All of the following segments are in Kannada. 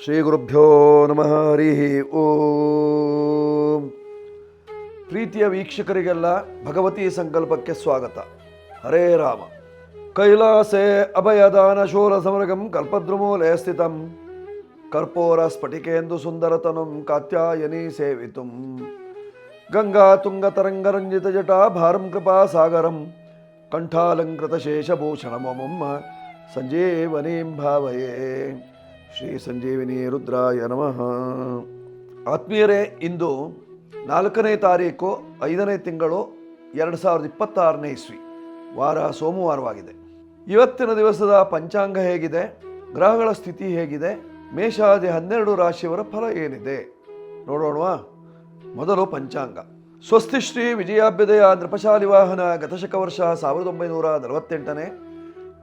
ಶ್ರೀ ಗುರುಭ್ಯೋ ನಮಃ ಹರಿ ಓಂ. ಪ್ರೀತಿಯ ವೀಕ್ಷಕರಿಗೆಲ್ಲ ಭಗವತಿ ಸಂಕಲ್ಪಕ್ಕೆ ಸ್ವಾಗತ. ಹರೇ ರಾಮ. ಕೈಲಾಸೆ ಅಭಯದಾನ ಶೂಲ ಸಮರಗಂ ಕಲ್ಪದ್ರುಮೂಲೆ ಸ್ಥಿತಂ ಕರ್ಪೂರ ಸ್ಫಟಿಕೇಂದು ಸುಂದರತನುಂ ಕಾತ್ಯಾಯನಿ ಸೇವಿತುಂ ಗಂಗಾ ತುಂಗ ತರಂಗರಂಜಿತ ಜಟಾ ಭಾರಂ ಕೃಪಾ ಸಾಗರಂ ಕಂಠಾಲಂಕೃತ ಶೇಷಭೂಷಣ ಮಮಮ್ಮ ಸಂಜೀವನೀಂ ಭಾವಯೇ. ಶ್ರೀ ಸಂಜೀವಿನಿ ರುದ್ರಾಯ ನಮಃ. ಆತ್ಮೀಯರೇ, ಇಂದು 4ನೇ ತಾರೀಕು 5ನೇ ತಿಂಗಳು 2026ನೇ ಇಸ್ವಿ, ವಾರ ಸೋಮವಾರವಾಗಿದೆ. ಇವತ್ತಿನ ದಿವಸದ ಪಂಚಾಂಗ ಹೇಗಿದೆ, ಗ್ರಹಗಳ ಸ್ಥಿತಿ ಹೇಗಿದೆ, ಮೇಷಾದಿ 12 ರಾಶಿಯವರ ಫಲ ಏನಿದೆ ನೋಡೋಣವಾ. ಮೊದಲು ಪಂಚಾಂಗ. ಸ್ವಸ್ತಿ ಶ್ರೀ ವಿಜಯಾಭ್ಯುದಯ ನೃಪಶಾಲಿ ವಾಹನ ಗತಶಕ ವರ್ಷ 1948ನೇ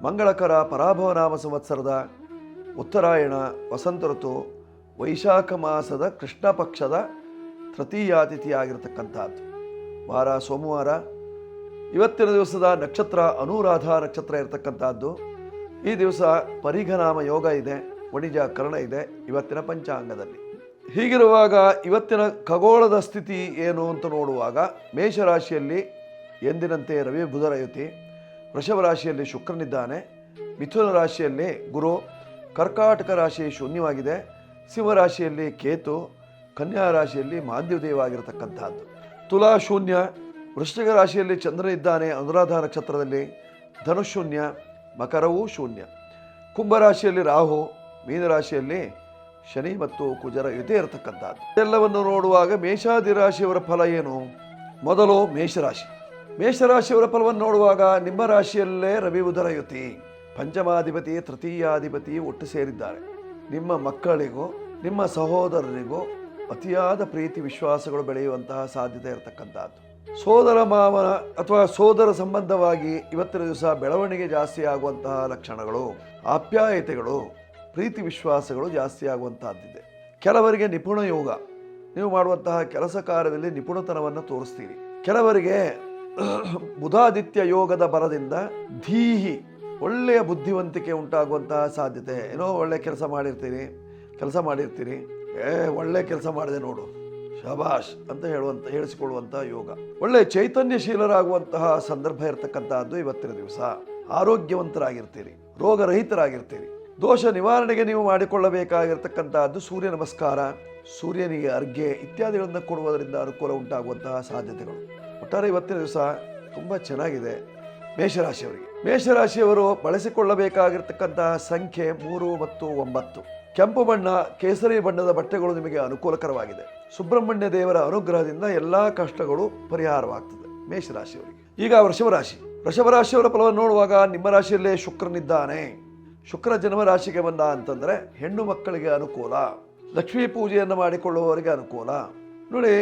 ಮಂಗಳಕರ ಪರಾಭವನಾಮ ಸಂವತ್ಸರದ ಉತ್ತರಾಯಣ ವಸಂತ ಋತು ವೈಶಾಖ ಮಾಸದ ಕೃಷ್ಣ ಪಕ್ಷದ ತೃತೀಯಾತಿಥಿಯಾಗಿರ್ತಕ್ಕಂಥದ್ದು. ವಾರ ಸೋಮವಾರ. ಇವತ್ತಿನ ದಿವಸದ ನಕ್ಷತ್ರ ಅನುರಾಧ ನಕ್ಷತ್ರ ಇರತಕ್ಕಂಥದ್ದು. ಈ ದಿವಸ ಪರಿಘನಾಮ ಯೋಗ ಇದೆ, ವಣಿಜ ಕರ್ಣ ಇದೆ ಇವತ್ತಿನ ಪಂಚಾಂಗದಲ್ಲಿ. ಹೀಗಿರುವಾಗ ಇವತ್ತಿನ ಖಗೋಳದ ಸ್ಥಿತಿ ಏನು ಅಂತ ನೋಡುವಾಗ, ಮೇಷರಾಶಿಯಲ್ಲಿ ಎಂದಿನಂತೆ ರವಿ ಬುಧರ ಯುತಿ, ವೃಷಭ ರಾಶಿಯಲ್ಲಿ ಶುಕ್ರನಿದ್ದಾನೆ, ಮಿಥುನ ರಾಶಿಯಲ್ಲಿ ಗುರು, ಕರ್ಕಾಟಕ ರಾಶಿ ಶೂನ್ಯವಾಗಿದೆ, ಸಿಂಹರಾಶಿಯಲ್ಲಿ ಕೇತು, ಕನ್ಯಾ ರಾಶಿಯಲ್ಲಿ ಮಾಂದ್ಯೋದಯವಾಗಿರತಕ್ಕಂಥದ್ದು. ತುಲಾ ಶೂನ್ಯ, ವೃಶ್ಚಿಕ ರಾಶಿಯಲ್ಲಿ ಚಂದ್ರನಿದ್ದಾನೆ ಅನುರಾಧ ನಕ್ಷತ್ರದಲ್ಲಿ, ಧನುಶೂನ್ಯ, ಮಕರವೂ ಶೂನ್ಯ, ಕುಂಭರಾಶಿಯಲ್ಲಿ ರಾಹು, ಮೀನರಾಶಿಯಲ್ಲಿ ಶನಿ ಮತ್ತು ಕುಜರ ಯುತಿ ಇರತಕ್ಕಂಥದ್ದು. ಎಲ್ಲವನ್ನು ನೋಡುವಾಗ ಮೇಷಾದಿ ರಾಶಿಯವರ ಫಲ ಏನು? ಮೊದಲು ಮೇಷರಾಶಿ. ಮೇಷರಾಶಿಯವರ ಫಲವನ್ನು ನೋಡುವಾಗ ನಿಮ್ಮ ರಾಶಿಯಲ್ಲೇ ರವಿ ಬುಧರ ಯುತಿ, ಪಂಚಮಾಧಿಪತಿ ತೃತೀಯಾಧಿಪತಿ ಒಟ್ಟು ಸೇರಿದ್ದಾರೆ. ನಿಮ್ಮ ಮಕ್ಕಳಿಗೂ ನಿಮ್ಮ ಸಹೋದರರಿಗೂ ಅತಿಯಾದ ಪ್ರೀತಿ ವಿಶ್ವಾಸಗಳು ಬೆಳೆಯುವಂತಹ ಸಾಧ್ಯತೆ ಇರತಕ್ಕಂಥದ್ದು. ಸೋದರ ಮಾವನ ಅಥವಾ ಸೋದರ ಸಂಬಂಧವಾಗಿ ಇವತ್ತಿನ ದಿವಸ ಬೆಳವಣಿಗೆ ಜಾಸ್ತಿ ಆಗುವಂತಹ ಲಕ್ಷಣಗಳು, ಆಪ್ಯಾಯತೆಗಳು, ಪ್ರೀತಿ ವಿಶ್ವಾಸಗಳು ಜಾಸ್ತಿ ಆಗುವಂತಹದ್ದಿದೆ. ಕೆಲವರಿಗೆ ನಿಪುಣ ಯೋಗ, ನೀವು ಮಾಡುವಂತಹ ಕೆಲಸ ಕಾರ್ಯದಲ್ಲಿ ನಿಪುಣತನವನ್ನು ತೋರಿಸ್ತೀರಿ. ಕೆಲವರಿಗೆ ಬುಧಾದಿತ್ಯ ಯೋಗದ ಬಲದಿಂದ ಧೀಹಿ, ಒಳ್ಳೆಯ ಬುದ್ಧಿವಂತಿಕೆ ಉಂಟಾಗುವಂತಹ ಸಾಧ್ಯತೆ. ಏನೋ ಒಳ್ಳೆ ಕೆಲಸ ಮಾಡಿರ್ತೀರಿ, ಒಳ್ಳೆ ಕೆಲಸ ಮಾಡಿದೆ ನೋಡು, ಶಬಾಷ್ ಅಂತ ಹೇಳಿಸಿಕೊಳ್ಳುವಂಥ ಯೋಗ. ಒಳ್ಳೆ ಚೈತನ್ಯಶೀಲರಾಗುವಂತಹ ಸಂದರ್ಭ ಇರತಕ್ಕಂತಹದ್ದು ಇವತ್ತಿನ ದಿವಸ. ಆರೋಗ್ಯವಂತರಾಗಿರ್ತೀರಿ, ರೋಗರಹಿತರಾಗಿರ್ತೀರಿ. ದೋಷ ನಿವಾರಣೆಗೆ ನೀವು ಮಾಡಿಕೊಳ್ಳಬೇಕಾಗಿರ್ತಕ್ಕಂತಹದ್ದು ಸೂರ್ಯ ನಮಸ್ಕಾರ, ಸೂರ್ಯನಿಗೆ ಅರ್ಘ್ಯ ಇತ್ಯಾದಿಗಳನ್ನು ಕೊಡುವುದರಿಂದ ಅನುಕೂಲ ಉಂಟಾಗುವಂತಹ ಸಾಧ್ಯತೆಗಳು. ಒಟ್ಟಾರೆ ಇವತ್ತಿನ ದಿವಸ ತುಂಬ ಚೆನ್ನಾಗಿದೆ ಮೇಷರಾಶಿಯವರಿಗೆ. ಮೇಷರಾಶಿಯವರು ಬಳಸಿಕೊಳ್ಳಬೇಕಾಗಿರ್ತಕ್ಕಂತಹ ಸಂಖ್ಯೆ 3 ಮತ್ತು 9. ಕೆಂಪು ಬಣ್ಣ, ಕೇಸರಿ ಬಣ್ಣದ ಬಟ್ಟೆಗಳು ನಿಮಗೆ ಅನುಕೂಲಕರವಾಗಿದೆ. ಸುಬ್ರಹ್ಮಣ್ಯ ದೇವರ ಅನುಗ್ರಹದಿಂದ ಎಲ್ಲ ಕಷ್ಟಗಳು ಪರಿಹಾರವಾಗ್ತದೆ ಮೇಷರಾಶಿಯವರಿಗೆ. ಈಗ ವೃಷಭ ರಾಶಿ. ವೃಷಭ ರಾಶಿಯವರ ಫಲವನ್ನು ನೋಡುವಾಗ ನಿಮ್ಮ ರಾಶಿಯಲ್ಲೇ ಶುಕ್ರನಿದ್ದಾನೆ. ಶುಕ್ರ ಜನ್ಮ ರಾಶಿಗೆ ಬಂದ ಅಂತಂದರೆ ಹೆಣ್ಣು ಮಕ್ಕಳಿಗೆ ಅನುಕೂಲ, ಲಕ್ಷ್ಮೀ ಪೂಜೆಯನ್ನು ಮಾಡಿಕೊಳ್ಳುವವರಿಗೆ ಅನುಕೂಲ. ನೋಡಿ,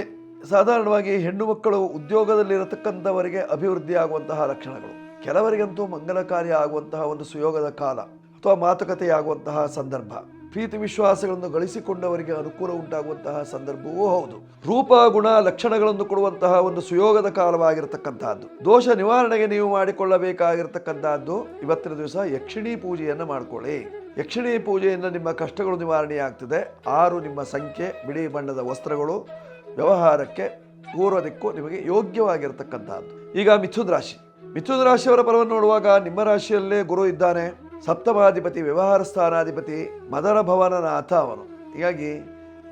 ಸಾಧಾರಣವಾಗಿ ಹೆಣ್ಣು ಮಕ್ಕಳು ಉದ್ಯೋಗದಲ್ಲಿರತಕ್ಕಂಥವರಿಗೆ ಅಭಿವೃದ್ಧಿ ಆಗುವಂತಹ ಲಕ್ಷಣಗಳು, ಕೆಲವರಿಗಂತೂ ಮಂಗಲ ಕಾರ್ಯ ಆಗುವಂತಹ ಒಂದು ಸುಯೋಗದ ಕಾಲ ಅಥವಾ ಮಾತುಕತೆಯಾಗುವಂತಹ ಸಂದರ್ಭ, ಪ್ರೀತಿ ವಿಶ್ವಾಸಗಳನ್ನು ಗಳಿಸಿಕೊಂಡವರಿಗೆ ಅನುಕೂಲ ಉಂಟಾಗುವಂತಹ ಸಂದರ್ಭವೂ ಹೌದು. ರೂಪ ಗುಣ ಲಕ್ಷಣಗಳನ್ನು ಕೊಡುವಂತಹ ಒಂದು ಸುಯೋಗದ ಕಾಲವಾಗಿರತಕ್ಕಂತಹದ್ದು. ದೋಷ ನಿವಾರಣೆಗೆ ನೀವು ಮಾಡಿಕೊಳ್ಳಬೇಕಾಗಿರ್ತಕ್ಕಂತಹದ್ದು ಇವತ್ತಿನ ದಿವಸ ಯಕ್ಷಿಣಿ ಪೂಜೆಯನ್ನು ಮಾಡಿಕೊಳ್ಳಿ. ಯಕ್ಷಿಣಿ ಪೂಜೆಯಿಂದ ನಿಮ್ಮ ಕಷ್ಟಗಳು ನಿವಾರಣೆ ಆಗ್ತದೆ. 6 ನಿಮ್ಮ ಸಂಖ್ಯೆ, ಬಿಳಿ ಬಣ್ಣದ ವಸ್ತ್ರಗಳು, ವ್ಯವಹಾರಕ್ಕೆ ಪೂರ್ವ ದಿಕ್ಕು ನಿಮಗೆ ಯೋಗ್ಯವಾಗಿರತಕ್ಕಂತಹದ್ದು. ಈಗ ಮಿಥುನ ರಾಶಿ. ಮಿಥುನ ರಾಶಿಯವರ ಫಲವನ್ನು ನೋಡುವಾಗ ನಿಮ್ಮ ರಾಶಿಯಲ್ಲೇ ಗುರು ಇದ್ದಾನೆ, ಸಪ್ತಮಾಧಿಪತಿ, ವ್ಯವಹಾರ ಸ್ಥಾನಾಧಿಪತಿ, ಮದನ ಭವನನಾಥ ಅವನು. ಹೀಗಾಗಿ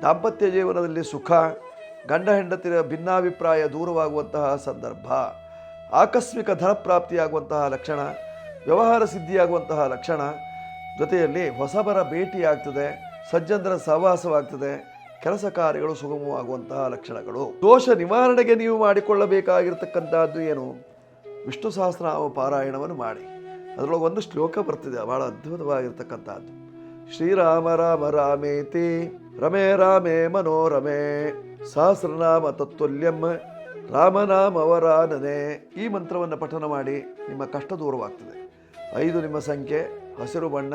ದಾಂಪತ್ಯ ಜೀವನದಲ್ಲಿ ಸುಖ, ಗಂಡ ಹೆಂಡತಿಯ ಭಿನ್ನಾಭಿಪ್ರಾಯ ದೂರವಾಗುವಂತಹ ಸಂದರ್ಭ, ಆಕಸ್ಮಿಕ ಧನ ಪ್ರಾಪ್ತಿಯಾಗುವಂತಹ ಲಕ್ಷಣ, ವ್ಯವಹಾರ ಸಿದ್ಧಿಯಾಗುವಂತಹ ಲಕ್ಷಣ, ಜೊತೆಯಲ್ಲಿ ಹೊಸಬರ ಭೇಟಿಯಾಗ್ತದೆ, ಸಜ್ಜನರ ಸಹವಾಸವಾಗ್ತದೆ, ಕೆಲಸ ಕಾರ್ಯಗಳು ಸುಗಮವಾಗುವಂತಹ ಲಕ್ಷಣಗಳು. ದೋಷ ನಿವಾರಣೆಗೆ ನೀವು ಮಾಡಿಕೊಳ್ಳಬೇಕಾಗಿರ್ತಕ್ಕಂಥದ್ದು ಏನು? ವಿಷ್ಣು ಸಹಸ್ರನಾಮ ಪಾರಾಯಣವನ್ನು ಮಾಡಿ. ಅದರೊಳಗೆ ಒಂದು ಶ್ಲೋಕ ಬರ್ತಿದೆ, ಬಹಳ ಅದ್ಭುತವಾಗಿರ್ತಕ್ಕಂಥದ್ದು. ಶ್ರೀರಾಮ ರಾಮ ರಾಮೇತಿ ರಮೇ ರಾಮೇ ಮನೋರಮೆ ಸಹಸ್ರನಾಮ ತತ್ವಲ್ಯಂ ರಾಮನಾಮವರಾನನೆ. ಈ ಮಂತ್ರವನ್ನು ಪಠನ ಮಾಡಿ ನಿಮ್ಮ ಕಷ್ಟ ದೂರವಾಗ್ತದೆ. 5 ನಿಮ್ಮ ಸಂಖ್ಯೆ, ಹಸಿರು ಬಣ್ಣ,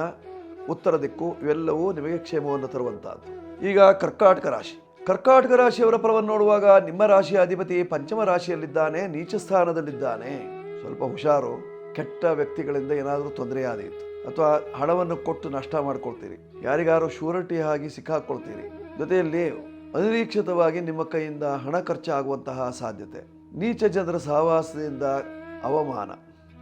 ಉತ್ತರ ದಿಕ್ಕು, ಇವೆಲ್ಲವೂ ನಿಮಗೆ ಕ್ಷೇಮವನ್ನು ತರುವಂತಹದ್ದು. ಈಗ ಕರ್ಕಾಟಕ ರಾಶಿ. ಕರ್ಕಾಟಕ ರಾಶಿಯವರ ಫಲವನ್ನು ನೋಡುವಾಗ ನಿಮ್ಮ ರಾಶಿಯ ಅಧಿಪತಿ ಪಂಚಮ ರಾಶಿಯಲ್ಲಿದ್ದಾನೆ, ನೀಚ ಸ್ಥಾನದಲ್ಲಿದ್ದಾನೆ. ಸ್ವಲ್ಪ ಹುಷಾರು, ಕೆಟ್ಟ ವ್ಯಕ್ತಿಗಳಿಂದ ಏನಾದರೂ ತೊಂದರೆ ಆದೀತು. ಅಥವಾ ಹಣವನ್ನು ಕೊಟ್ಟು ನಷ್ಟ ಮಾಡ್ಕೊಳ್ತೀರಿ. ಯಾರಿಗಾರು ಶೂರಿಟಿ ಆಗಿ ಸಿಕ್ಕಾಕೊಳ್ತೀರಿ. ಜೊತೆಯಲ್ಲಿ ಅನಿರೀಕ್ಷಿತವಾಗಿ ನಿಮ್ಮ ಕೈಯಿಂದ ಹಣ ಖರ್ಚಾಗುವಂತಹ ಸಾಧ್ಯತೆ, ನೀಚ ಜನರ ಸಹವಾಸದಿಂದ ಅವಮಾನ,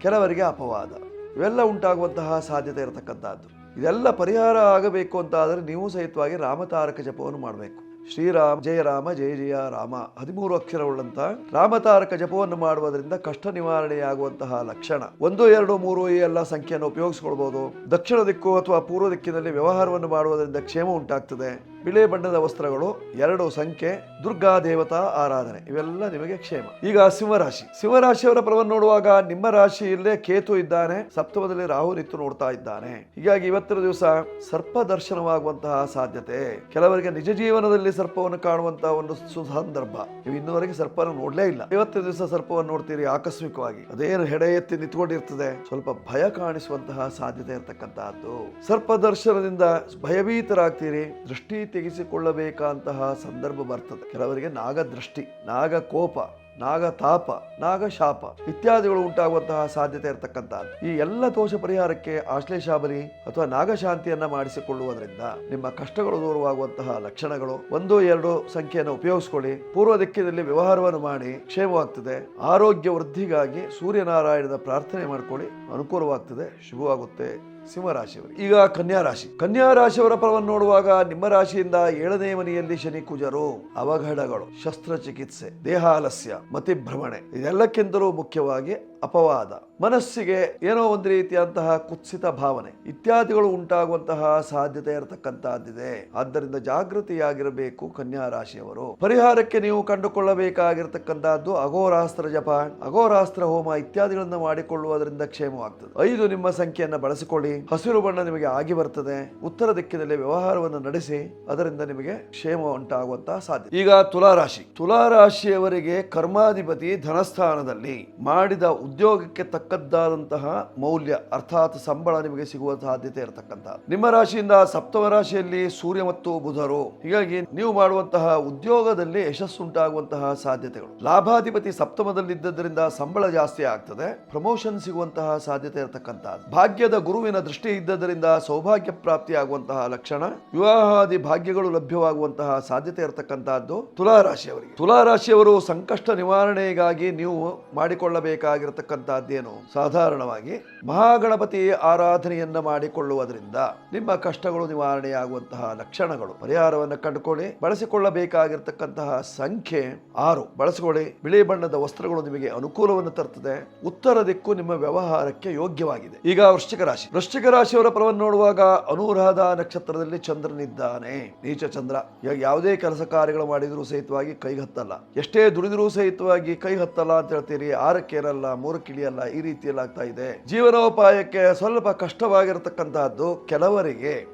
ಕೆಲವರಿಗೆ ಅಪವಾದ, ಇವೆಲ್ಲ ಉಂಟಾಗುವಂತಹ ಸಾಧ್ಯತೆ ಇರತಕ್ಕಂಥದ್ದು. ಇದೆಲ್ಲ ಪರಿಹಾರ ಆಗಬೇಕು ಅಂತ ಆದರೆ ನೀವು ಸಹಿತವಾಗಿ ರಾಮತಾರಕ ಜಪವನ್ನು ಮಾಡಬೇಕು. ಶ್ರೀರಾಮ ಜಯ ರಾಮ ಜಯ ಜಯ ರಾಮ 13 ಅಕ್ಷರವುಳ್ಳಂತಹ ರಾಮತಾರಕ ಜಪವನ್ನು ಮಾಡುವುದರಿಂದ ಕಷ್ಟ ನಿವಾರಣೆಯಾಗುವಂತಹ ಲಕ್ಷಣ. 1, 2, 3 ಈ ಎಲ್ಲ ಸಂಖ್ಯೆಯನ್ನು ಉಪಯೋಗಿಸಿಕೊಳ್ಬಹುದು. ದಕ್ಷಿಣ ದಿಕ್ಕು ಅಥವಾ ಪೂರ್ವ ದಿಕ್ಕಿನಲ್ಲಿ ವ್ಯವಹಾರವನ್ನು ಮಾಡುವುದರಿಂದ ಕ್ಷೇಮ ಉಂಟಾಗ್ತದೆ. ಬಿಳಿ ಬಣ್ಣದ ವಸ್ತ್ರಗಳು, 2 ಸಂಖ್ಯೆ, ದುರ್ಗಾ ದೇವತಾ ಆರಾಧನೆ, ಇವೆಲ್ಲ ನಿಮಗೆ ಕ್ಷೇಮ. ಈಗ ಸಿಂಹರಾಶಿ. ಸಿಂಹರಾಶಿಯವರ ಫಲವನ್ನು ನೋಡುವಾಗ ನಿಮ್ಮ ರಾಶಿಯಲ್ಲೇ ಕೇತು ಇದ್ದಾನೆ, ಸಪ್ತಮದಲ್ಲಿ ರಾಹು ನಿತ್ತು ನೋಡ್ತಾ ಇದ್ದಾನೆ. ಹೀಗಾಗಿ ಇವತ್ತಿನ ದಿವಸ ಸರ್ಪ ದರ್ಶನವಾಗುವಂತಹ ಸಾಧ್ಯತೆ. ಕೆಲವರಿಗೆ ನಿಜ ಜೀವನದಲ್ಲಿ ಸರ್ಪವನ್ನು ಕಾಣುವಂತಹ ಒಂದು ಸಂದರ್ಭ. ನೀವು ಇನ್ನೂವರೆಗೆ ಸರ್ಪವನ್ನು ನೋಡ್ಲೇ ಇಲ್ಲ, ಇವತ್ತಿನ ದಿವಸ ಸರ್ಪವನ್ನು ನೋಡ್ತೀರಿ ಆಕಸ್ಮಿಕವಾಗಿ. ಅದೇನು ಹೆಡೆ ಎತ್ತಿ ನಿಂತ್ಕೊಂಡಿರ್ತದೆ, ಸ್ವಲ್ಪ ಭಯ ಕಾಣಿಸುವಂತಹ ಸಾಧ್ಯತೆ ಇರತಕ್ಕಂತಹದ್ದು. ಸರ್ಪ ದರ್ಶನದಿಂದ ಭಯಭೀತರಾಗ್ತೀರಿ, ದೃಷ್ಟಿ ತೆಗೆಸಿಕೊಳ್ಳಬೇಕಾದಂತಹ ಸಂದರ್ಭ ಬರ್ತದೆ. ಕೆಲವರಿಗೆ ನಾಗದೃಷ್ಟಿ, ನಾಗ ಕೋಪ, ನಾಗ ತಾಪ, ನಾಗ ಶಾಪ ಇತ್ಯಾದಿಗಳು ಉಂಟಾಗುವಂತಹ ಸಾಧ್ಯತೆ ಇರತಕ್ಕಂಥದ್ದು. ಈ ಎಲ್ಲ ದೋಷ ಪರಿಹಾರಕ್ಕೆ ಆಶ್ಲೇಷಾಬಲಿ ಅಥವಾ ನಾಗಶಾಂತಿಯನ್ನ ಮಾಡಿಸಿಕೊಳ್ಳುವುದರಿಂದ ನಿಮ್ಮ ಕಷ್ಟಗಳು ದೂರವಾಗುವಂತಹ ಲಕ್ಷಣಗಳು. 1, 2 ಸಂಖ್ಯೆಯನ್ನು ಉಪಯೋಗಿಸಿಕೊಳ್ಳಿ. ಪೂರ್ವ ದಿಕ್ಕಿನಲ್ಲಿ ವ್ಯವಹಾರವನ್ನು ಮಾಡಿ ಕ್ಷೇಮವಾಗ್ತದೆ. ಆರೋಗ್ಯ ವೃದ್ಧಿಗಾಗಿ ಸೂರ್ಯನಾರಾಯಣದ ಪ್ರಾರ್ಥನೆ ಮಾಡಿಕೊಳ್ಳಿ, ಅನುಕೂಲವಾಗ್ತದೆ, ಶುಭವಾಗುತ್ತೆ. ಸಿಂಹರಾಶಿಯವರಿಗೆ. ಈಗ ಕನ್ಯಾ ರಾಶಿ. ಕನ್ಯಾ ರಾಶಿಯವರ ಫಲವನ್ನು ನೋಡುವಾಗ ನಿಮ್ಮ ರಾಶಿಯಿಂದ 7ನೇ ಮನೆಯಲ್ಲಿ ಶನಿ ಕುಜರು, ಅವಘಡಗಳು, ಶಸ್ತ್ರಚಿಕಿತ್ಸೆ, ದೇಹಾಲಸ್ಯ, ಮತಿಭ್ರಮಣೆ, ಇದೆಲ್ಲಕ್ಕಿಂತಲೂ ಮುಖ್ಯವಾಗಿ ಅಪವಾದ, ಮನಸ್ಸಿಗೆ ಏನೋ ಒಂದು ರೀತಿಯಂತಹ ಕುತ್ಸಿತ ಭಾವನೆ ಇತ್ಯಾದಿಗಳು ಉಂಟಾಗುವಂತಹ ಸಾಧ್ಯತೆ ಇರತಕ್ಕಂತಹದ್ದಿದೆ. ಆದ್ದರಿಂದ ಜಾಗೃತಿಯಾಗಿರಬೇಕು ಕನ್ಯಾ ರಾಶಿಯವರು. ಪರಿಹಾರಕ್ಕೆ ನೀವು ಕಂಡುಕೊಳ್ಳಬೇಕಾಗಿರತಕ್ಕಂತಹದ್ದು ಅಘೋರಾಸ್ತ್ರ ಜಪ, ಅಘೋರಾಸ್ತ್ರ ಹೋಮ ಇತ್ಯಾದಿಗಳನ್ನು ಮಾಡಿಕೊಳ್ಳುವುದರಿಂದ ಕ್ಷೇಮವಾಗ್ತದೆ. 5 ನಿಮ್ಮ ಸಂಖ್ಯೆಯನ್ನು ಬಳಸಿಕೊಳ್ಳಿ. ಹಸಿರು ಬಣ್ಣ ನಿಮಗೆ ಆಗಿ ಬರ್ತದೆ. ಉತ್ತರ ದಿಕ್ಕಿನಲ್ಲಿ ವ್ಯವಹಾರವನ್ನು ನಡೆಸಿ, ಅದರಿಂದ ನಿಮಗೆ ಕ್ಷೇಮ ಉಂಟಾಗುವಂತಹ ಸಾಧ್ಯತೆ. ಈಗ ತುಲಾರಾಶಿ. ತುಲಾರಾಶಿಯವರಿಗೆ ಕರ್ಮಾಧಿಪತಿ ಧನಸ್ಥಾನದಲ್ಲಿ ಮಾಡಿದ ಉದ್ಯೋಗಕ್ಕೆ ತಕ್ಕದ್ದಾದಂತಹ ಮೌಲ್ಯ ಅರ್ಥಾತ್ ಸಂಬಳ ನಿಮಗೆ ಸಿಗುವ ಸಾಧ್ಯತೆ ಇರತಕ್ಕಂತಹ. ನಿಮ್ಮ ರಾಶಿಯಿಂದ ಸಪ್ತಮ ರಾಶಿಯಲ್ಲಿ ಸೂರ್ಯ ಮತ್ತು ಬುಧರು. ಹೀಗಾಗಿ ನೀವು ಮಾಡುವಂತಹ ಉದ್ಯೋಗದಲ್ಲಿ ಯಶಸ್ಸುಂಟಾಗುವಂತಹ ಸಾಧ್ಯತೆಗಳು. ಲಾಭಾಧಿಪತಿ ಸಪ್ತಮದಲ್ಲಿದ್ದರಿಂದ ಸಂಬಳ ಜಾಸ್ತಿ ಆಗ್ತದೆ, ಪ್ರಮೋಷನ್ ಸಿಗುವಂತಹ ಸಾಧ್ಯತೆ ಇರತಕ್ಕಂತಹ. ಭಾಗ್ಯದ ಗುರುವಿನ ದೃಷ್ಟಿ ಇದ್ದದರಿಂದ ಸೌಭಾಗ್ಯ ಪ್ರಾಪ್ತಿಯಾಗುವಂತಹ ಲಕ್ಷಣ, ವಿವಾಹಾದಿ ಭಾಗ್ಯಗಳು ಲಭ್ಯವಾಗುವಂತಹ ಸಾಧ್ಯತೆ ಇರತಕ್ಕಂತಹದ್ದು ತುಲಾರಾಶಿಯವರಿಗೆ. ತುಲಾರಾಶಿಯವರು ಸಂಕಷ್ಟ ನಿವಾರಣೆಗಾಗಿ ನೀವು ಮಾಡಿಕೊಳ್ಳಬೇಕಾಗಿರತಕ್ಕಂತಹದ್ದೇನು, ಸಾಧಾರಣವಾಗಿ ಮಹಾಗಣಪತಿ ಆರಾಧನೆಯನ್ನ ಮಾಡಿಕೊಳ್ಳುವುದರಿಂದ ನಿಮ್ಮ ಕಷ್ಟಗಳು ನಿವಾರಣೆಯಾಗುವಂತಹ ಲಕ್ಷಣಗಳು. ಪರಿಹಾರವನ್ನು ಕಂಡುಕೊಳ್ಳಿ. ಬಳಸಿಕೊಳ್ಳಬೇಕಾಗಿರತಕ್ಕಂತಹ ಸಂಖ್ಯೆ 6 ಬಳಸಿಕೊಳ್ಳಿ. ಬಿಳಿ ಬಣ್ಣದ ವಸ್ತ್ರಗಳು ನಿಮಗೆ ಅನುಕೂಲವನ್ನು ತರುತ್ತದೆ. ಉತ್ತರ ದಿಕ್ಕು ನಿಮ್ಮ ವ್ಯವಹಾರಕ್ಕೆ ಯೋಗ್ಯವಾಗಿದೆ. ಈಗ ವೃಶ್ಚಿಕ ರಾಶಿ. ವೃಶ್ಚಿಕ ರಾಶಿಯವರ ಫಲವನ್ನು ನೋಡುವಾಗ ಅನುರಾಧ ನಕ್ಷತ್ರದಲ್ಲಿ ಚಂದ್ರನಿದ್ದಾನೆ, ನೀಚ ಚಂದ್ರ. ಈಗ ಯಾವುದೇ ಕೆಲಸ ಕಾರ್ಯಗಳು ಮಾಡಿದರೂ ಸಹಿತವಾಗಿ ಕೈ ಹತ್ತಲ್ಲ, ಎಷ್ಟೇ ದುಡಿದರೂ ಸಹಿತವಾಗಿ ಕೈ ಹತ್ತಲ್ಲ ಅಂತ ಹೇಳ್ತೀರಿ. 6ಕ್ಕೆ ಇರಲ್ಲ, 3ಕ್ಕೆ ಇಳಿಯಲ್ಲ, ಈ ರೀತಿಯಲ್ಲಿ ಆಗ್ತಾ ಇದೆ. ಜೀವನೋಪಾಯಕ್ಕೆ ಸ್ವಲ್ಪ ಕಷ್ಟವಾಗಿರತಕ್ಕಂತಹದ್ದು.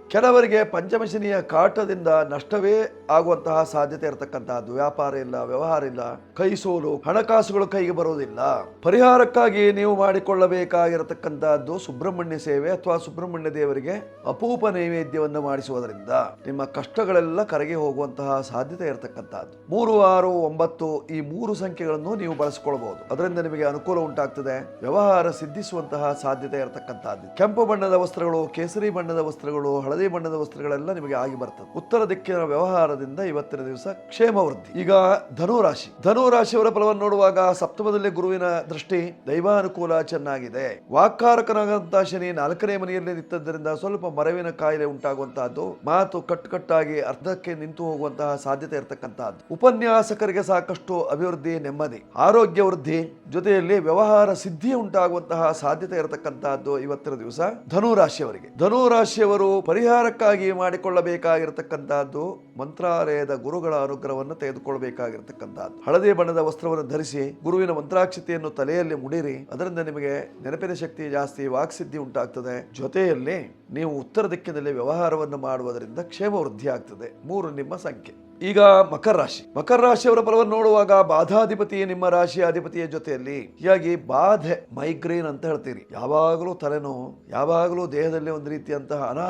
ಕೆಲವರಿಗೆ ಪಂಚಮಶನಿಯ ಕಾಟದಿಂದ ನಷ್ಟವೇ ಆಗುವಂತಹ ಸಾಧ್ಯತೆ ಇರತಕ್ಕಂತಹದ್ದು. ವ್ಯಾಪಾರ ಇಲ್ಲ, ವ್ಯವಹಾರ ಇಲ್ಲ, ಕೈ ಸೋಲು, ಹಣಕಾಸುಗಳು ಕೈಗೆ ಬರುವುದಿಲ್ಲ. ಪರಿಹಾರಕ್ಕಾಗಿ ನೀವು ಮಾಡಿಕೊಳ್ಳಬೇಕಾಗಿರತಕ್ಕಂತಹದ್ದು ಸುಬ್ರಹ್ಮಣ್ಯ ಸೇವೆ ಅಥವಾ ಸುಬ್ರಹ್ಮಣ್ಯ ದೇವರಿಗೆ ಅಪೂಪ ನೈವೇದ್ಯವನ್ನು ಮಾಡಿಸುವುದರಿಂದ ನಿಮ್ಮ ಕಷ್ಟಗಳೆಲ್ಲ ಕರಗಿ ಹೋಗುವಂತಹ ಸಾಧ್ಯತೆ ಇರತಕ್ಕಂತಹದ್ದು. 3, 6, 9 ಈ 3 ಸಂಖ್ಯೆಗಳನ್ನು ನೀವು ಬಳಸಿಕೊಳ್ಳಬಹುದು. ಅದರಿಂದ ನಿಮಗೆ ಅನುಕೂಲ ಉಂಟಾಗ್ತದೆ. ವ್ಯವಹಾರ ಸಿದ್ಧಿಸುವಂತಹ ಸಾಧ್ಯತೆ ಇರತಕ್ಕಂತಹದ್ದು. ಕೆಂಪು ಬಣ್ಣದ ವಸ್ತ್ರಗಳು, ಕೇಸರಿ ಬಣ್ಣದ ವಸ್ತ್ರಗಳು, ಹಳದಿ ಬಣ್ಣದ ವಸ್ತ್ರಗಳೆಲ್ಲ ನಿಮಗೆ ಆಗಿ ಬರ್ತದೆ. ಉತ್ತರ ದಿಕ್ಕಿನ ವ್ಯವಹಾರದಿಂದ ಇವತ್ತಿನ ದಿವಸ ಕ್ಷೇಮ ವೃದ್ಧಿ. ಈಗ ಧನುರಾಶಿ. ಧನುರಾಶಿಯವರ ಫಲವನ್ನು ನೋಡುವಾಗ ಸಪ್ತಮದಲ್ಲಿ ಗುರುವಿನ ದೃಷ್ಟಿ, ದೈವಾನುಕೂಲ ಚೆನ್ನಾಗಿದೆ. ವಾಕ್ಕಾರಕನಾದಂತಹ ಶನಿ 4ನೇ ಮನೆಯಲ್ಲಿ ನಿಂತದ್ದರಿಂದ ಸ್ವಲ್ಪ ಮರವಿನ ಕಾಯಿಲೆ ಉಂಟಾಗುವಂತಹದ್ದು, ಮಾತು ಕಟ್ಟುಕಟ್ಟಾಗಿ ಅರ್ಧಕ್ಕೆ ನಿಂತು ಹೋಗುವಂತಹ ಸಾಧ್ಯತೆ ಇರತಕ್ಕಂತಹದ್ದು. ಉಪನ್ಯಾಸಕರಿಗೆ ಸಾಕಷ್ಟು ಅಭಿವೃದ್ಧಿ, ನೆಮ್ಮದಿ, ಆರೋಗ್ಯ ವೃದ್ಧಿ, ಜೊತೆಯಲ್ಲಿ ವ್ಯವಹಾರ ಸಿದ್ಧಿ ಉಂಟಾಗುವಂತಹ ಸಾಧ್ಯತೆ ಇರತಕ್ಕಂತಹದ್ದು ಇವತ್ತಿನ ದಿವಸ ಧನುರಾಶಿಯವರಿಗೆ. ಧನುರಾಶಿಯವರು ಪರಿಹಾರಕ್ಕಾಗಿ ಮಾಡಿಕೊಳ್ಳಬೇಕಾಗಿರತಕ್ಕಂತಹದ್ದು ಮಂತ್ರಾಲಯದ ಗುರುಗಳ ಅನುಗ್ರಹವನ್ನು ತೆಗೆದುಕೊಳ್ಳಬೇಕಾಗಿರತಕ್ಕಂತಹದ್ದು. ಹಳದಿ ಬಣ್ಣದ ವಸ್ತ್ರವನ್ನು ಧರಿಸಿ ಗುರುವಿನ ಮಂತ್ರಾಕ್ಷತೆಯನ್ನು ತಲೆಯಲ್ಲಿ ಮುಡಿರಿ. ಅದರಿಂದ ನಿಮಗೆ ನೆನಪಿನ ಶಕ್ತಿ ಜಾಸ್ತಿ, ವಾಕ್ಸಿದ್ಧಿ ಉಂಟಾಗ್ತದೆ. ಜೊತೆಯಲ್ಲಿ ನೀವು ಉತ್ತರ ದಿಕ್ಕಿನಲ್ಲಿ ವ್ಯವಹಾರವನ್ನು ಮಾಡುವುದರಿಂದ ಕ್ಷೇಮ ವೃದ್ಧಿ ಆಗ್ತದೆ. 3 ನಿಮ್ಮ ಸಂಖ್ಯೆ. ಈಗ ಮಕರ ರಾಶಿಯವರ ಫಲವನ್ನು ನೋಡುವಾಗ ಬಾಧಾಧಿಪತಿ ನಿಮ್ಮ ರಾಶಿಯ ಅಧಿಪತಿಯ ಜೊತೆಯಲ್ಲಿ ಹೀಗಾಗಿ ಬಾಧೆ ಮೈಗ್ರೇನ್ ಅಂತ ಹೇಳ್ತೀರಿ, ಯಾವಾಗಲೂ ತಲೆನೋವು, ಯಾವಾಗಲೂ ದೇಹದಲ್ಲಿ ಒಂದು ರೀತಿಯಂತಹ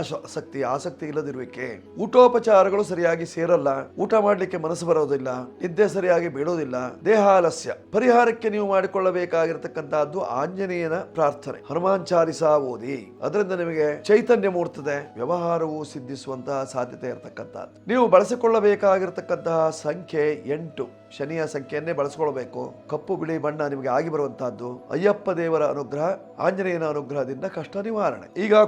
ಆಸಕ್ತಿ ಇಲ್ಲದಿರುವಿಕೆ, ಊಟೋಪಚಾರಗಳು ಸರಿಯಾಗಿ ಸೇರಲ್ಲ, ಊಟ ಮಾಡ್ಲಿಕ್ಕೆ ಮನಸ್ಸು ಬರೋದಿಲ್ಲ, ನಿದ್ದೆ ಸರಿಯಾಗಿ ಬೀಳೋದಿಲ್ಲ, ದೇಹ ಆಲಸ್ಯ. ಪರಿಹಾರಕ್ಕೆ ನೀವು ಮಾಡಿಕೊಳ್ಳಬೇಕಾಗಿರತಕ್ಕಂತಹದ್ದು ಆಂಜನೇಯನ ಪ್ರಾರ್ಥನೆ, ಹನುಮಾನ್ ಚಾಲಿಸಾ ಓದಿ. ಅದರಿಂದ ನಿಮಗೆ ಚೈತನ್ಯ ಮೂಡ್ತದೆ, ವ್ಯವಹಾರವು ಸಿದ್ಧಿಸುವಂತಹ ಸಾಧ್ಯತೆ ಇರತಕ್ಕಂಥದ್ದು. ನೀವು ಬಳಸಿಕೊಳ್ಳಬೇಕಾಗಿರತಕ್ಕಂತಹ ಸಂಖ್ಯೆ 8, ಶನಿಯ ಸಂಖ್ಯೆಯನ್ನೇ ಬಳಸಿಕೊಳ್ಬೇಕು. ಕಪ್ಪು ಬಿಳಿ ಬಣ್ಣ ನಿಮಗೆ ಆಗಿ ಬರುವಂತಹದ್ದು. ಅಯ್ಯಪ್ಪ ದೇವರ ಅನುಗ್ರಹ, ಆಂಜನೇಯನ ಅನುಗ್ರಹದಿಂದ ಕಷ್ಟ ನಿವಾರಣೆ. ಈಗ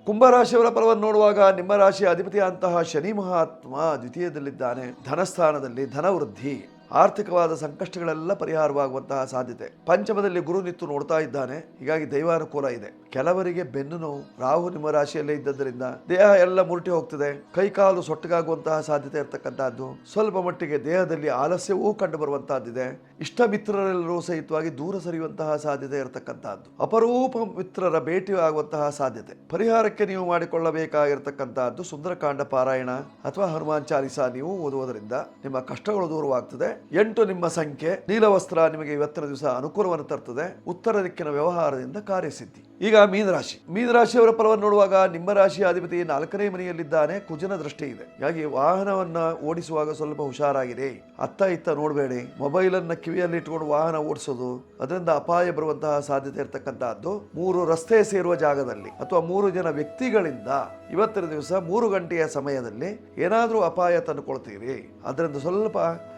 ಕುಂಭರಾಶಿಯವರ ಫಲವನ್ನು ನೋಡುವಾಗ ನಿಮ್ಮ ರಾಶಿಯ ಅಧಿಪತಿಯಂತಹ ಶನಿ ಮಹಾತ್ಮ ದ್ವಿತೀಯದಲ್ಲಿದ್ದಾನೆ. ಧನಸ್ಥಾನದಲ್ಲಿ ಧನವೃದ್ಧಿ, ಆರ್ಥಿಕವಾದ ಸಂಕಷ್ಟಗಳೆಲ್ಲ ಪರಿಹಾರವಾಗುವಂತಹ ಸಾಧ್ಯತೆ. ಪಂಚಮದಲ್ಲಿ ಗುರು ನಿತ್ತು ನೋಡ್ತಾ ಇದ್ದಾನೆ, ಹೀಗಾಗಿ ದೈವಾನುಕೂಲ ಇದೆ. ಕೆಲವರಿಗೆ ಬೆನ್ನು ನೋವು, ರಾಹು ನಿಮ್ಮ ರಾಶಿಯಲ್ಲೇ ಇದ್ದದರಿಂದ ದೇಹ ಎಲ್ಲ ಮುರುಟಿ ಹೋಗ್ತದೆ, ಕೈಕಾಲು ಸೊಟ್ಟಗಾಗುವಂತಹ ಸಾಧ್ಯತೆ ಇರತಕ್ಕಂತಹದ್ದು. ಸ್ವಲ್ಪ ಮಟ್ಟಿಗೆ ದೇಹದಲ್ಲಿ ಆಲಸ್ಯವೂ ಕಂಡು ಬರುವಂತಹದ್ದಿದೆ. ಇಷ್ಟ ಮಿತ್ರರೆಲ್ಲರೂ ಸಹಿತವಾಗಿ ದೂರ ಸರಿಯುವಂತಹ ಸಾಧ್ಯತೆ ಇರತಕ್ಕಂತಹದ್ದು. ಅಪರೂಪ ಮಿತ್ರರ ಭೇಟಿ ಆಗುವಂತಹ ಸಾಧ್ಯತೆ. ಪರಿಹಾರಕ್ಕೆ ನೀವು ಮಾಡಿಕೊಳ್ಳಬೇಕಾಗಿರತಕ್ಕಂತಹದ್ದು ಸುಂದರಕಾಂಡ ಪಾರಾಯಣ ಅಥವಾ ಹನುಮಾನ್ ಚಾಲಿಸಾ ನೀವು ಓದುವುದರಿಂದ ನಿಮ್ಮ ಕಷ್ಟಗಳು ದೂರವಾಗ್ತದೆ. 8 ನಿಮ್ಮ ಸಂಖ್ಯೆ. ನೀಲವಸ್ತ್ರ ನಿಮಗೆ ಇವತ್ತಿನ ದಿವಸ ಅನುಕೂಲವನ್ನು ತರ್ತದೆ. ಉತ್ತರ ದಿಕ್ಕಿನ ವ್ಯವಹಾರದಿಂದ ಕಾರ್ಯಸಿದ್ಧಿ. ಈಗ ಮೀನರಾಶಿಯವರ ಫಲವನ್ನು ನೋಡುವಾಗ ನಿಮ್ಮ ರಾಶಿಯ ಅಧಿಪತಿ 4ನೇ ಮನೆಯಲ್ಲಿದ್ದಾನೆ, ಕುಜನ ದೃಷ್ಟಿ ಇದೆ. ಹಾಗಾಗಿ ವಾಹನವನ್ನ ಓಡಿಸುವಾಗ ಸ್ವಲ್ಪ ಹುಷಾರಾಗಿದೆ. ಅತ್ತ ಇತ್ತ ನೋಡಬೇಡಿ. ಮೊಬೈಲ್ ಅನ್ನ ಕಿವಿಯಲ್ಲಿ ಇಟ್ಕೊಂಡು ವಾಹನ ಓಡಿಸೋದು, ಅದರಿಂದ ಅಪಾಯ ಬರುವಂತಹ ಸಾಧ್ಯತೆ ಇರತಕ್ಕಂತಹದ್ದು. 3 ರಸ್ತೆ ಸೇರುವ ಜಾಗದಲ್ಲಿ ಅಥವಾ 3 ಜನ ವ್ಯಕ್ತಿಗಳಿಂದ ಇವತ್ತಿನ ದಿವಸ 3 ಗಂಟೆಯ ಸಮಯದಲ್ಲಿ ಏನಾದರೂ ಅಪಾಯ ತಂದುಕೊಳ್ತೀರಿ. ಅದರಿಂದ ಸ್ವಲ್ಪ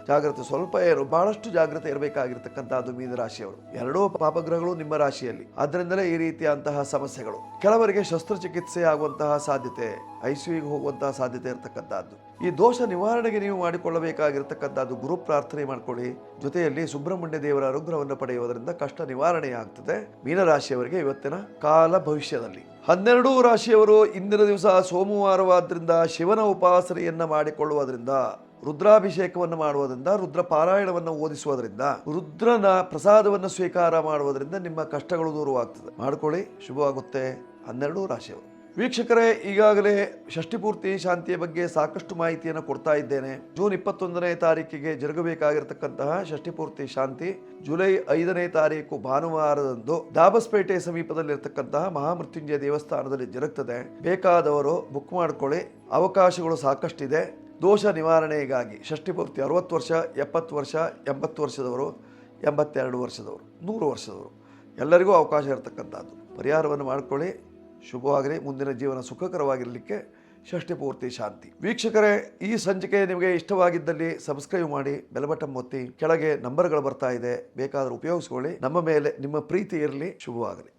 ಜಾಗ್ರತೆ, ಬಹಳಷ್ಟು ಜಾಗ್ರತೆ ಇರಬೇಕಾಗಿರ್ತಕ್ಕಂಥದ್ದು ಮೀನರಾಶಿಯವರು. 2 ಪಾಪಗ್ರಹಗಳು ನಿಮ್ಮ ರಾಶಿಯಲ್ಲಿ, ಆದ್ದರಿಂದಲೇ ಈ ರೀತಿಯಂತಹ ಸಮಸ್ಯೆಗಳು. ಕೆಲವರಿಗೆ ಶಸ್ತ್ರಚಿಕಿತ್ಸೆ ಆಗುವಂತಹ ಸಾಧ್ಯತೆ, ಐಸಿಯುಗೆ ಹೋಗುವಂತಹ ಸಾಧ್ಯತೆ ಇರತಕ್ಕಂಥದ್ದು. ಈ ದೋಷ ನಿವಾರಣೆಗೆ ನೀವು ಮಾಡಿಕೊಳ್ಳಬೇಕಾಗಿರ್ತಕ್ಕಂಥದ್ದು ಗುರು ಪ್ರಾರ್ಥನೆ ಮಾಡಿಕೊಳ್ಳಿ. ಜೊತೆಯಲ್ಲಿ ಸುಬ್ರಹ್ಮಣ್ಯ ದೇವರ ಅನುಗ್ರಹವನ್ನು ಪಡೆಯುವುದರಿಂದ ಕಷ್ಟ ನಿವಾರಣೆ ಆಗ್ತದೆ ಮೀನರಾಶಿಯವರಿಗೆ ಇವತ್ತಿನ ಕಾಲ ಭವಿಷ್ಯದಲ್ಲಿ. 12 ರಾಶಿಯವರು ಇಂದಿನ ದಿವಸ ಸೋಮವಾರವಾದ್ರಿಂದ ಶಿವನ ಉಪಾಸನೆಯನ್ನ ಮಾಡಿಕೊಳ್ಳುವುದರಿಂದ, ರುದ್ರಾಭಿಷೇಕವನ್ನು ಮಾಡುವುದರಿಂದ, ರುದ್ರ ಪಾರಾಯಣವನ್ನು ಓದಿಸುವುದರಿಂದ, ರುದ್ರನ ಪ್ರಸಾದವನ್ನು ಸ್ವೀಕಾರ ಮಾಡುವುದರಿಂದ ನಿಮ್ಮ ಕಷ್ಟಗಳು ದೂರವಾಗ್ತದೆ. ಮಾಡಿಕೊಳ್ಳಿ, ಶುಭವಾಗುತ್ತೆ 12 ರಾಶಿಯವರು. ವೀಕ್ಷಕರೇ, ಈಗಾಗಲೇ ಷಷ್ಠಿ ಪೂರ್ತಿ ಶಾಂತಿಯ ಬಗ್ಗೆ ಸಾಕಷ್ಟು ಮಾಹಿತಿಯನ್ನು ಕೊಡ್ತಾ ಇದ್ದೇನೆ. ಜೂನ್ 21ನೇ ತಾರೀಕಿಗೆ ಜರುಗಬೇಕಾಗಿರತಕ್ಕಂತಹ ಷಷ್ಠಿ ಪೂರ್ತಿ ಶಾಂತಿ ಜುಲೈ 5ನೇ ತಾರೀಕು ಭಾನುವಾರದಂದು ದಾಬಸ್ಪೇಟೆ ಸಮೀಪದಲ್ಲಿರ್ತಕ್ಕಂತಹ ಮಹಾಮೃತ್ಯುಂಜಯ ದೇವಸ್ಥಾನದಲ್ಲಿ ಜರುಗುತ್ತದೆ. ಬೇಕಾದವರು ಬುಕ್ ಮಾಡಿಕೊಳ್ಳಿ, ಅವಕಾಶಗಳು ಸಾಕಷ್ಟಿದೆ. ದೋಷ ನಿವಾರಣೆಗಾಗಿ ಷಷ್ಠಿ ಪೂರ್ತಿ 60 ವರ್ಷ, 70 ವರ್ಷ, 80 ವರ್ಷದವರು, 82 ವರ್ಷದವರು, 100 ವರ್ಷದವರು ಎಲ್ಲರಿಗೂ ಅವಕಾಶ ಇರತಕ್ಕಂಥದ್ದು. ಪರಿಹಾರವನ್ನು ಮಾಡಿಕೊಳ್ಳಿ, ಶುಭವಾಗಲಿ. ಮುಂದಿನ ಜೀವನ ಸುಖಕರವಾಗಿರಲಿಕ್ಕೆ ಷಷ್ಠಿ ಪೂರ್ತಿ ಶಾಂತಿ. ವೀಕ್ಷಕರೇ, ಈ ಸಂಚಿಕೆ ನಿಮಗೆ ಇಷ್ಟವಾಗಿದ್ದಲ್ಲಿ ಸಬ್ಸ್ಕ್ರೈಬ್ ಮಾಡಿ, ಬೆಲ್ ಬಟನ್ ಒತ್ತಿ. ಕೆಳಗೆ ನಂಬರ್ಗಳು ಬರ್ತಾ ಇದೆ, ಬೇಕಾದರೂ ಉಪಯೋಗಿಸ್ಕೊಳ್ಳಿ. ನಮ್ಮ ಮೇಲೆ ನಿಮ್ಮ ಪ್ರೀತಿ ಇರಲಿ. ಶುಭವಾಗಲಿ.